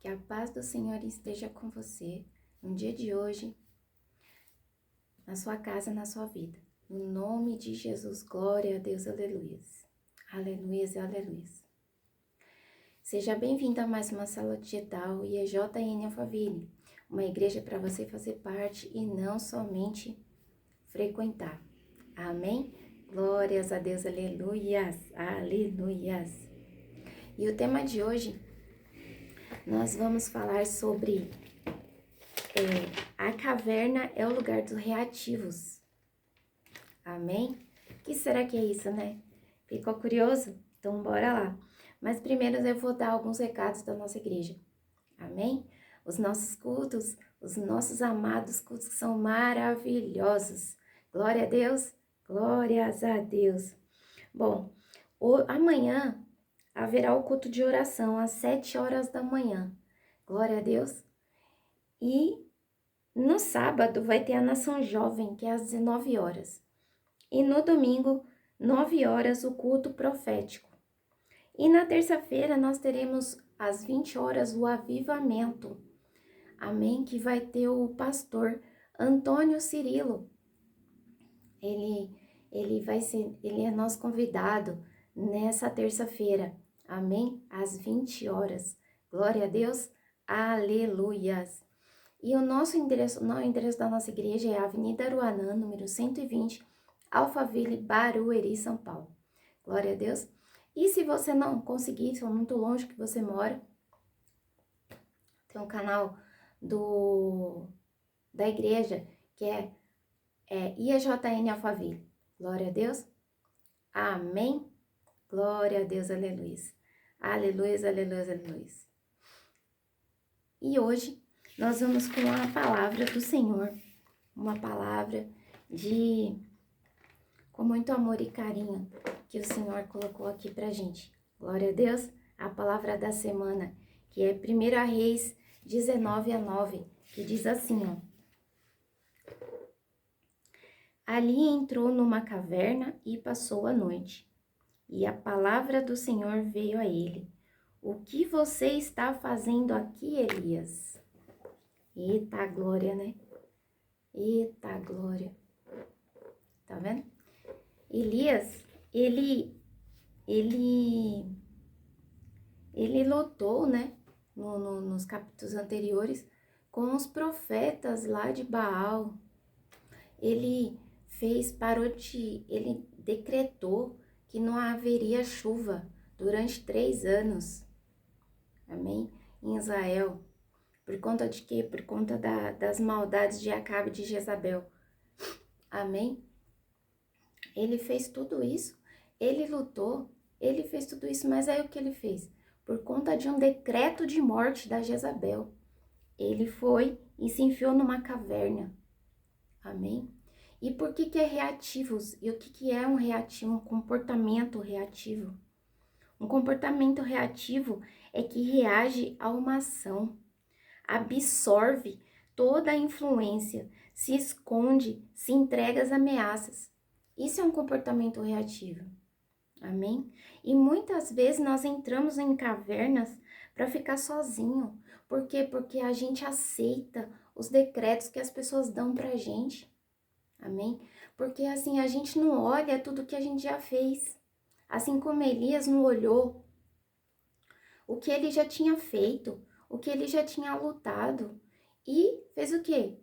Que a paz do Senhor esteja com você no dia de hoje, na sua casa, na sua vida. No nome de Jesus, glória a Deus, aleluias. Aleluias e aleluias. Seja bem-vindo a mais uma sala digital IEJN Alphaville, uma igreja para você fazer parte e não somente frequentar. Amém? Glórias a Deus, aleluias, aleluias. E o tema de hoje, nós vamos falar sobre a caverna é o lugar dos reativos. Amém? O que será que é isso, né? Ficou curioso? Então bora lá. Mas primeiro eu vou dar alguns recados da nossa igreja. Amém? Os nossos cultos, os nossos amados cultos que são maravilhosos. Glória a Deus, glórias a Deus. Bom, amanhã haverá o culto de oração às 7 horas da manhã. Glória a Deus. E no sábado vai ter a Nação Jovem, que é às 19 horas. E no domingo, 9 horas, o culto profético. E na terça-feira nós teremos às 20 horas o avivamento. Amém? Que vai ter o pastor Antônio Cirilo. Ele é nosso convidado nessa terça-feira. Amém? Às 20 horas. Glória a Deus. Aleluias. E o endereço da nossa igreja é a Avenida Aruanã, número 120, Alphaville, Barueri, São Paulo. Glória a Deus. E se você não conseguir, se for muito longe que você mora, tem um canal da igreja que é IEJN Alphaville. Glória a Deus. Amém. Glória a Deus, aleluia. Aleluia, aleluia, aleluia. E hoje nós vamos com a palavra do Senhor, uma palavra com muito amor e carinho que o Senhor colocou aqui pra gente. Glória a Deus, a palavra da semana, que é 1 Reis 19:9, que diz assim, ó. Ali entrou numa caverna e passou a noite, e a palavra do Senhor veio a ele. O que você está fazendo aqui, Elias? Eita glória, né? Eita glória. Tá vendo? Elias, ele lutou, né? Nos capítulos anteriores com os profetas lá de Baal. Ele ele decretou que não haveria chuva durante 3 anos. Amém? Em Israel. Por conta de quê? Por conta das maldades de Acabe e de Jezabel. Amém? Ele fez tudo isso, ele lutou, ele fez tudo isso, mas aí o que ele fez? Por conta de um decreto de morte da Jezabel, ele foi e se enfiou numa caverna. Amém? E por que é reativos? E o que é um reativo? Um comportamento reativo. Um comportamento reativo é que reage a uma ação, absorve toda a influência, se esconde, se entrega às ameaças. Isso é um comportamento reativo. Amém? E muitas vezes nós entramos em cavernas para ficar sozinho. Por quê? Porque a gente aceita os decretos que as pessoas dão pra gente. Amém? Porque assim, a gente não olha tudo que a gente já fez. Assim como Elias não olhou o que ele já tinha feito, o que ele já tinha lutado. E fez o quê?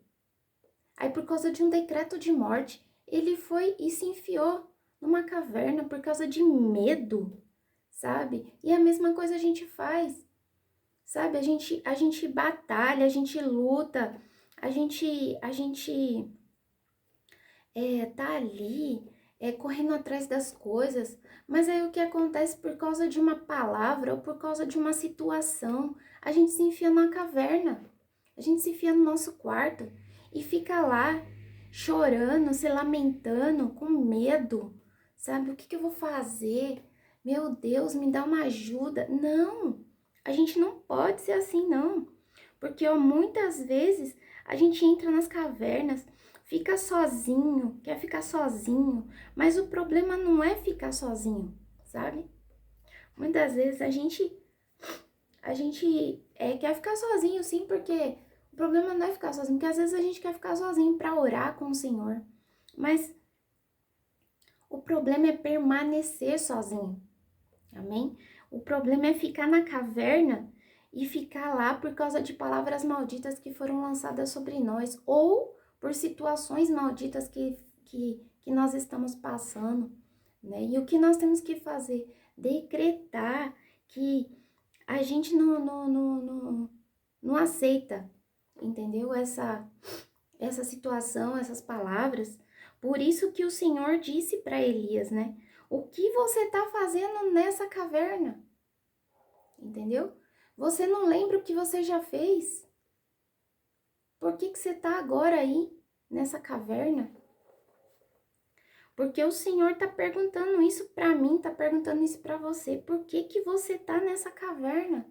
Aí por causa de um decreto de morte, ele foi e se enfiou numa caverna por causa de medo, sabe? E a mesma coisa a gente faz, sabe? A gente batalha, a gente luta, a gente tá ali correndo atrás das coisas, mas aí o que acontece por causa de uma palavra ou por causa de uma situação, a gente se enfia na caverna, a gente se enfia no nosso quarto e fica lá chorando, se lamentando, com medo, sabe? O que eu vou fazer? Meu Deus, me dá uma ajuda. Não, a gente não pode ser assim, não. Porque muitas vezes a gente entra nas cavernas, fica sozinho, quer ficar sozinho, mas o problema não é ficar sozinho, sabe? Muitas vezes a gente a gente quer ficar sozinho, sim, porque o problema não é ficar sozinho, porque às vezes a gente quer ficar sozinho para orar com o Senhor, mas o problema é permanecer sozinho, amém? O problema é ficar na caverna e ficar lá por causa de palavras malditas que foram lançadas sobre nós, ou por situações malditas que nós estamos passando, né? E o que nós temos que fazer? Decretar que a gente não aceita, entendeu? Essa situação, essas palavras. Por isso que o Senhor disse para Elias, né? O que você está fazendo nessa caverna? Entendeu? Você não lembra o que você já fez? Por que você está agora aí, nessa caverna? Porque o Senhor está perguntando isso para mim, está perguntando isso para você. Por que você está nessa caverna?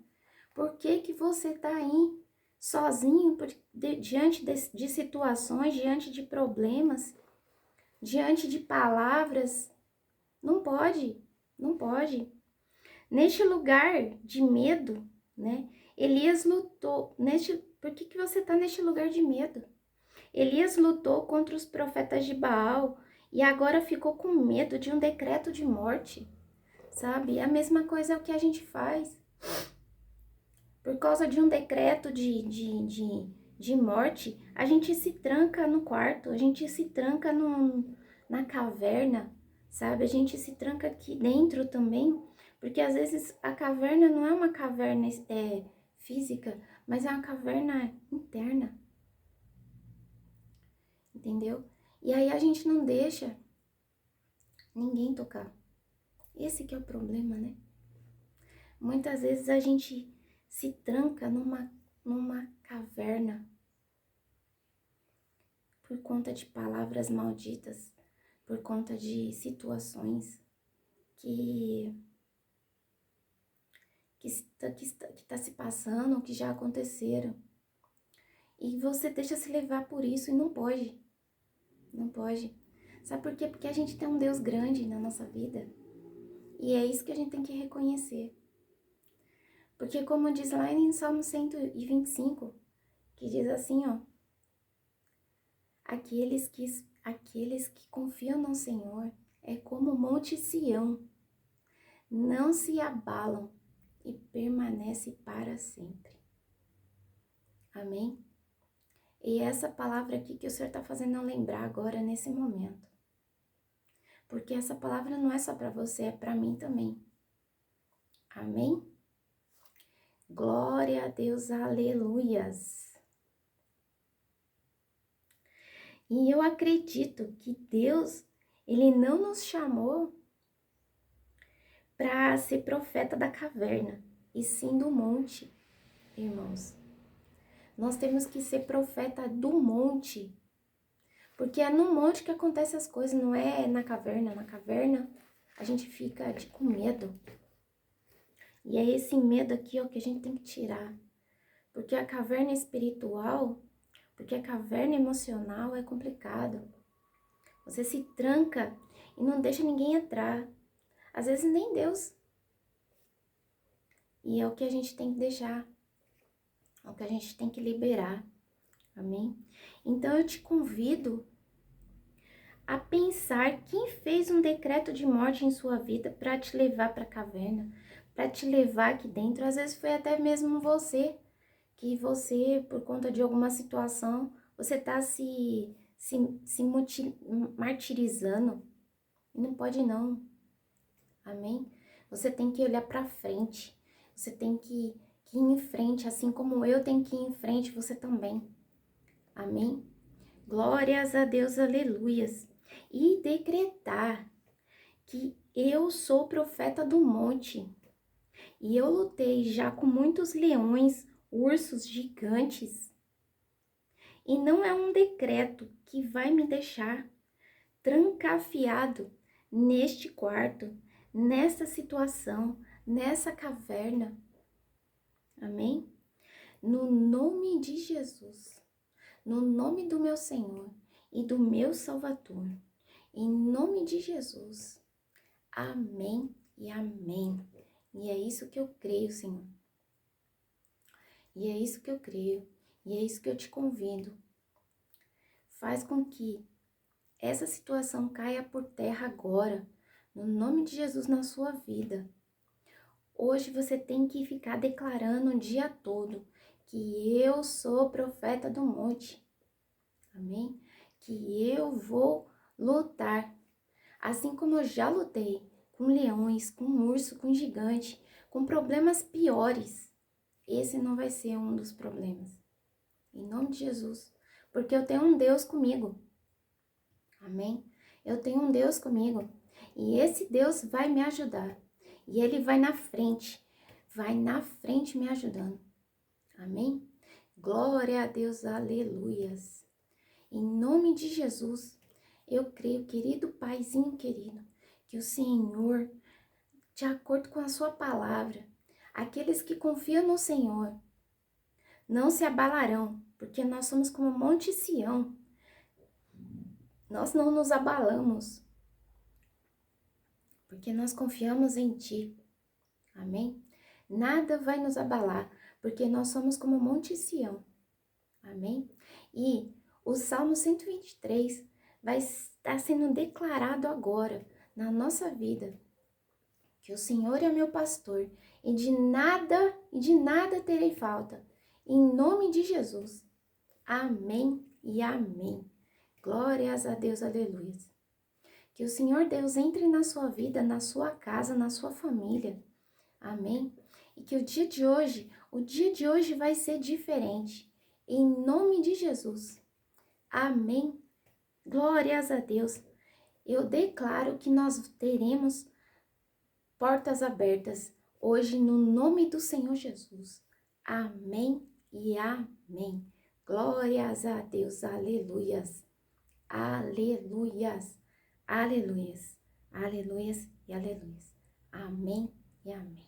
Por que você está aí, sozinho, diante de situações, diante de problemas, diante de palavras? Não pode, não pode. Neste lugar de medo, né? Elias lutou. Por que você está neste lugar de medo? Elias lutou contra os profetas de Baal e agora ficou com medo de um decreto de morte, sabe? A mesma coisa é o que a gente faz. Por causa de um decreto de morte, a gente se tranca no quarto, a gente se tranca na caverna, sabe? A gente se tranca aqui dentro também, porque às vezes a caverna não é uma caverna física, mas é uma caverna interna, entendeu? E aí a gente não deixa ninguém tocar. Esse que é o problema, né? Muitas vezes a gente se tranca numa caverna por conta de palavras malditas, por conta de situações que está se passando, que já aconteceram. E você deixa se levar por isso e não pode. Não pode. Sabe por quê? Porque a gente tem um Deus grande na nossa vida. E é isso que a gente tem que reconhecer. Porque como diz lá em Salmo 125, que diz assim, ó: aqueles que confiam no Senhor é como o monte Sião, não se abalam e permanece para sempre. Amém? E essa palavra aqui que o Senhor está fazendo eu lembrar agora, nesse momento. Porque essa palavra não é só para você, é para mim também. Amém? Glória a Deus, aleluias. E eu acredito que Deus, Ele não nos chamou para ser profeta da caverna, e sim do monte, irmãos. Nós temos que ser profeta do monte, porque é no monte que acontecem as coisas, não é na caverna. Na caverna a gente fica com medo. E é esse medo aqui, ó, que a gente tem que tirar. Porque a caverna espiritual, porque a caverna emocional é complicado. Você se tranca e não deixa ninguém entrar. Às vezes nem Deus. E é o que a gente tem que deixar. É o que a gente tem que liberar. Amém? Então eu te convido a pensar quem fez um decreto de morte em sua vida para te levar para a caverna, para te levar aqui dentro. Às vezes foi até mesmo você, que você, por conta de alguma situação, você está martirizando. E não pode não. Amém? Você tem que olhar para frente. Você tem que ir em frente, assim como eu tenho que ir em frente, você também. Amém? Glórias a Deus, aleluias. E decretar que eu sou profeta do monte. E eu lutei já com muitos leões, ursos gigantes. E não é um decreto que vai me deixar trancafiado neste quarto, nessa situação, nessa caverna. Amém? No nome de Jesus, no nome do meu Senhor e do meu Salvador, em nome de Jesus. Amém e amém. E é isso que eu creio, Senhor. E é isso que eu creio. E é isso que eu te convido. Faz com que essa situação caia por terra agora, no nome de Jesus na sua vida. Hoje você tem que ficar declarando o dia todo que eu sou profeta do monte. Amém? Que eu vou lutar. Assim como eu já lutei com leões, com urso, com gigante, com problemas piores. Esse não vai ser um dos problemas. Em nome de Jesus. Porque eu tenho um Deus comigo. Amém? Eu tenho um Deus comigo. E esse Deus vai me ajudar. E Ele vai na frente. Vai na frente me ajudando. Amém? Glória a Deus, aleluias. Em nome de Jesus, eu creio, querido Paizinho querido, que o Senhor, de acordo com a sua palavra, aqueles que confiam no Senhor, não se abalarão, porque nós somos como Monte Sião. Nós não nos abalamos, porque nós confiamos em Ti. Amém? Nada vai nos abalar, porque nós somos como Monte Sião. Amém? E o Salmo 123 vai estar sendo declarado agora na nossa vida. Que o Senhor é meu pastor e de nada terei falta. Em nome de Jesus. Amém e amém. Glórias a Deus, aleluia. Que o Senhor Deus entre na sua vida, na sua casa, na sua família. Amém. E que o dia de hoje vai ser diferente. Em nome de Jesus. Amém. Glórias a Deus. Eu declaro que nós teremos portas abertas hoje no nome do Senhor Jesus. Amém e amém. Glórias a Deus. Aleluias. Aleluias. Aleluias. Aleluias e aleluias. Amém e amém.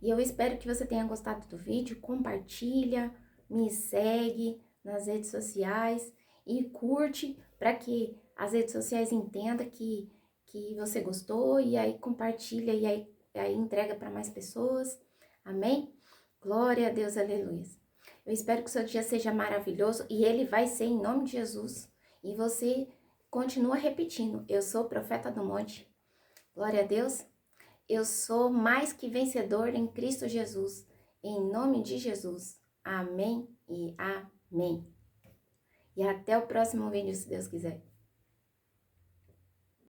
E eu espero que você tenha gostado do vídeo. Compartilha, me segue nas redes sociais e curte para que as redes sociais entendam que você gostou e aí compartilha e aí entrega para mais pessoas. Amém? Glória a Deus, aleluia. Eu espero que o seu dia seja maravilhoso e ele vai ser em nome de Jesus. E você continua repetindo, eu sou profeta do monte. Glória a Deus. Eu sou mais que vencedor em Cristo Jesus. Em nome de Jesus. Amém e amém. E até o próximo vídeo, se Deus quiser.